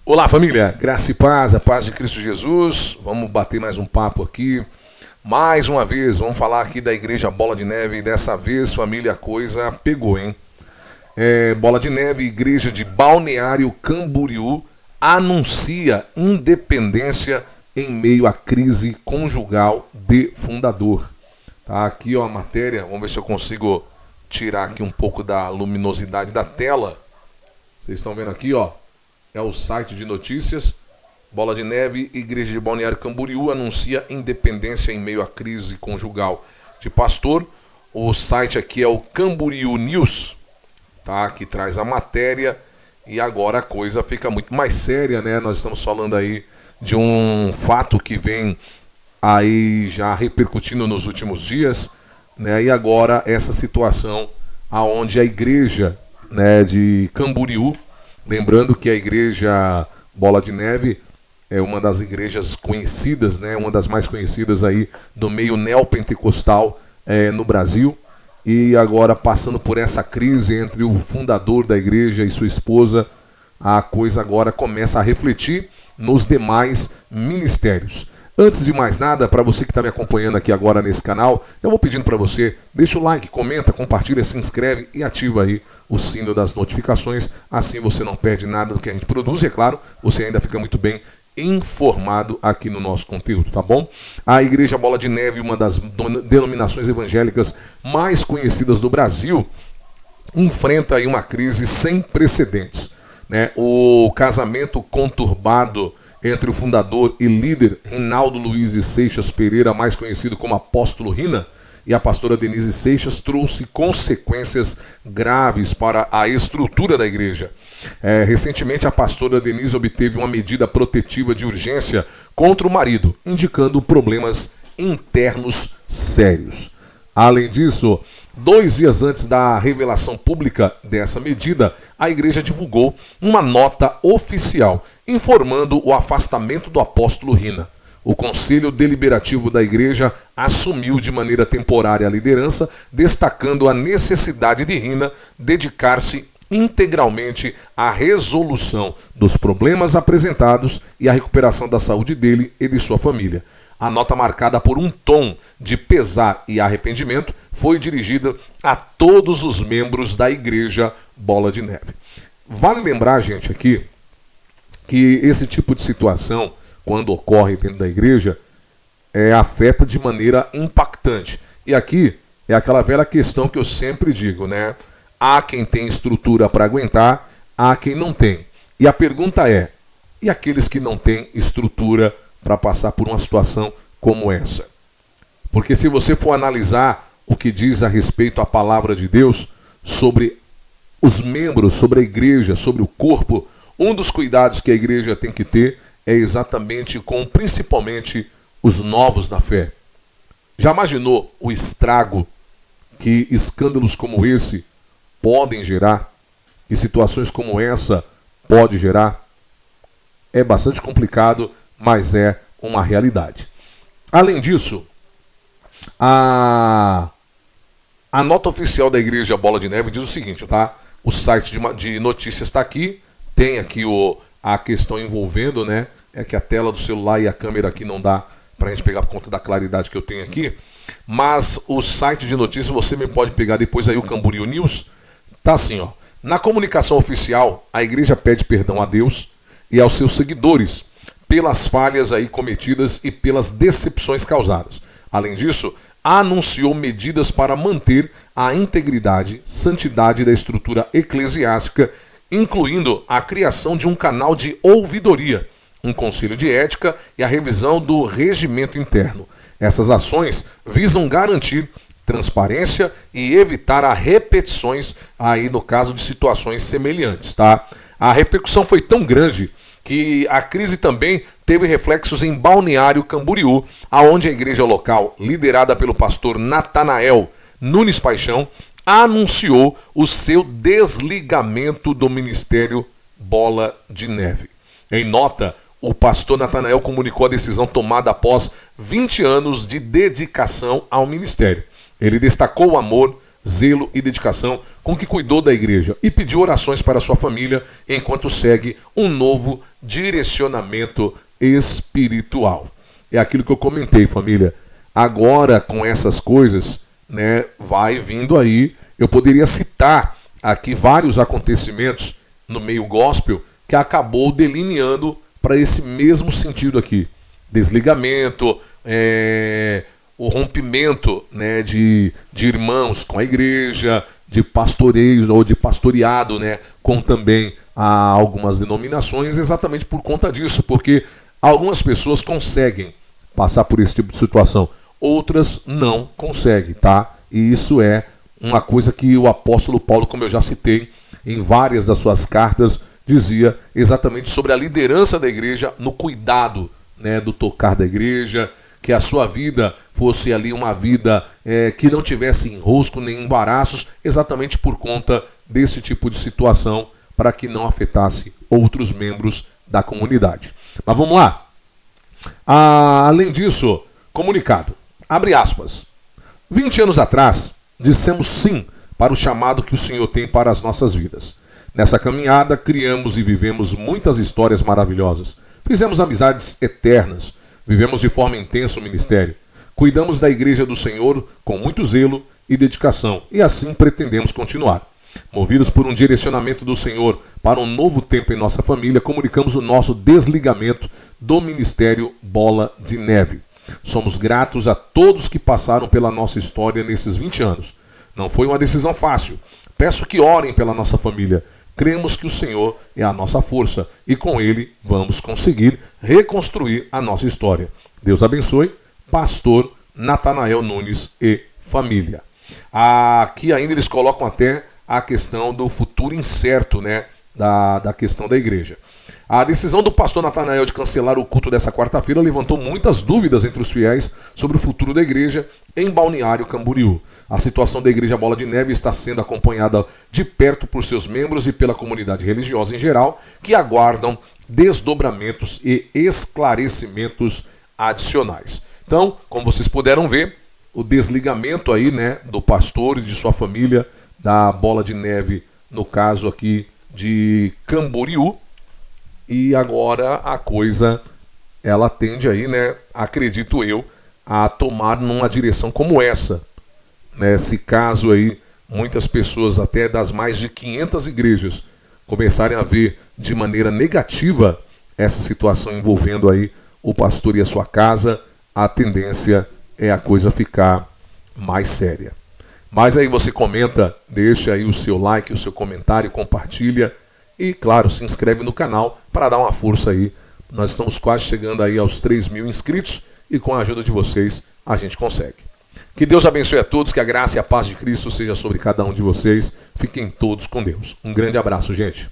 Olá, família, graça e paz, a paz de Cristo Jesus. Vamos bater mais um papo aqui. Mais uma vez, vamos falar aqui da Igreja Bola de Neve. E dessa vez, família, a coisa pegou, hein? Bola de Neve, Igreja de Balneário Camboriú, anuncia independência em meio à crise conjugal de fundador. Tá aqui, ó, a matéria. Vamos ver se eu consigo tirar aqui um pouco da luminosidade da tela. Vocês estão vendo aqui, ó. É o site de notícias. Bola de Neve, Igreja de Balneário Camboriú anuncia independência em meio à crise conjugal de pastor. O site aqui é o Camboriú News, tá? Que traz a matéria. E agora a coisa fica muito mais séria, né? Nós estamos falando aí de um fato que vem aí já repercutindo nos últimos dias, né? E agora essa situação aonde a igreja, né, de Camboriú, lembrando que a Igreja Bola de Neve é uma das igrejas conhecidas, né, uma das mais conhecidas aí do meio neopentecostal no Brasil, e agora passando por essa crise entre o fundador da igreja e sua esposa, a coisa agora começa a refletir nos demais ministérios. Antes de mais nada, para você que está me acompanhando aqui agora nesse canal, eu vou pedindo para você, deixa o like, comenta, compartilha, se inscreve e ativa aí o sino das notificações. Assim você não perde nada do que a gente produz e, é claro, você ainda fica muito bem informado aqui no nosso conteúdo, tá bom? A Igreja Bola de Neve, uma das denominações evangélicas mais conhecidas do Brasil, enfrenta aí uma crise sem precedentes, né? O casamento conturbado entre o fundador e líder Rinaldo Luiz de Seixas Pereira, mais conhecido como Apóstolo Rina, e a pastora Denise Seixas, trouxe consequências graves para a estrutura da igreja. Recentemente, a pastora Denise obteve uma medida protetiva de urgência contra o marido, indicando problemas internos sérios. Além disso, 2 dias antes da revelação pública dessa medida, a igreja divulgou uma nota oficial informando o afastamento do apóstolo Rina. O Conselho Deliberativo da Igreja assumiu de maneira temporária a liderança, destacando a necessidade de Rina dedicar-se integralmente à resolução dos problemas apresentados e à recuperação da saúde dele e de sua família. A nota, marcada por um tom de pesar e arrependimento, foi dirigida a todos os membros da Igreja Bola de Neve. Vale lembrar, gente, aqui, que esse tipo de situação, quando ocorre dentro da igreja, afeta de maneira impactante. E aqui é aquela velha questão que eu sempre digo, né? Há quem tem estrutura para aguentar, há quem não tem. E a pergunta é, e aqueles que não têm estrutura para passar por uma situação como essa? Porque se você for analisar o que diz a respeito à palavra de Deus sobre os membros, sobre a igreja, sobre o corpo, um dos cuidados que a igreja tem que ter é exatamente com, principalmente, os novos na fé. Já imaginou o estrago que escândalos como esse podem gerar? Que situações como essa podem gerar? É bastante complicado, mas é uma realidade. Além disso, a nota oficial da Igreja Bola de Neve diz o seguinte, tá? O site de notícias está aqui, tem aqui a questão envolvendo, né? É que a tela do celular e a câmera aqui não dá para a gente pegar por conta da claridade que eu tenho aqui. Mas o site de notícias, você me pode pegar depois aí, o Camboriú News. Tá assim, ó. Na comunicação oficial, a igreja pede perdão a Deus e aos seus seguidores pelas falhas aí cometidas e pelas decepções causadas. Além disso, anunciou medidas para manter a integridade, santidade da estrutura eclesiástica, incluindo a criação de um canal de ouvidoria, um conselho de ética e a revisão do regimento interno. Essas ações visam garantir transparência e evitar as repetições aí no caso de situações semelhantes, tá? A repercussão foi tão grande que a crise também teve reflexos em Balneário Camboriú, aonde a igreja local, liderada pelo pastor Natanael Nunes Paixão, anunciou o seu desligamento do ministério Bola de Neve. Em nota, o pastor Natanael comunicou a decisão tomada após 20 anos de dedicação ao ministério. Ele destacou o amor, zelo e dedicação com que cuidou da igreja e pediu orações para sua família enquanto segue um novo direcionamento espiritual. É aquilo que eu comentei, família. Agora, com essas coisas, né, vai vindo aí. Eu poderia citar aqui vários acontecimentos no meio gospel que acabou delineando para esse mesmo sentido aqui. Desligamento, o rompimento, né, de irmãos com a igreja, de pastoreios ou de pastoreado, né, com também algumas denominações, exatamente por conta disso, porque algumas pessoas conseguem passar por esse tipo de situação, outras não conseguem, tá? E isso é uma coisa que o apóstolo Paulo, como eu já citei em várias das suas cartas, dizia exatamente sobre a liderança da igreja no cuidado, né, do tocar da igreja, que a sua vida fosse ali uma vida que não tivesse enrosco nem embaraços, exatamente por conta desse tipo de situação, para que não afetasse outros membros da comunidade. Mas vamos lá. Além disso, comunicado. Abre aspas. 20 anos atrás, dissemos sim para o chamado que o Senhor tem para as nossas vidas. Nessa caminhada, criamos e vivemos muitas histórias maravilhosas. Fizemos amizades eternas. Vivemos de forma intensa o ministério. Cuidamos da igreja do Senhor com muito zelo e dedicação. E assim pretendemos continuar. Movidos por um direcionamento do Senhor para um novo tempo em nossa família, comunicamos o nosso desligamento do Ministério Bola de Neve. Somos gratos a todos que passaram pela nossa história nesses 20 anos. Não foi uma decisão fácil. Peço que orem pela nossa família. Cremos que o Senhor é a nossa força e com Ele vamos conseguir reconstruir a nossa história. Deus abençoe. Pastor Natanael Nunes e família. Aqui ainda eles colocam até a questão do futuro incerto, né, da questão da igreja. A decisão do pastor Natanael de cancelar o culto dessa quarta-feira levantou muitas dúvidas entre os fiéis sobre o futuro da igreja em Balneário Camboriú. A situação da Igreja Bola de Neve está sendo acompanhada de perto por seus membros e pela comunidade religiosa em geral, que aguardam desdobramentos e esclarecimentos adicionais. Então, como vocês puderam ver, o desligamento aí, né, do pastor e de sua família da Bola de Neve, no caso aqui de Camboriú, e agora a coisa, ela tende aí, né, acredito eu, a tomar numa direção como essa, né, se caso aí muitas pessoas, até das mais de 500 igrejas, começarem a ver de maneira negativa essa situação envolvendo aí o pastor e a sua casa, a tendência é a coisa ficar mais séria. Mas aí você comenta, deixa aí o seu like, o seu comentário, compartilha e, claro, se inscreve no canal para dar uma força aí. Nós estamos quase chegando aí aos 3.000 inscritos e com a ajuda de vocês a gente consegue. Que Deus abençoe a todos, que a graça e a paz de Cristo seja sobre cada um de vocês. Fiquem todos com Deus. Um grande abraço, gente.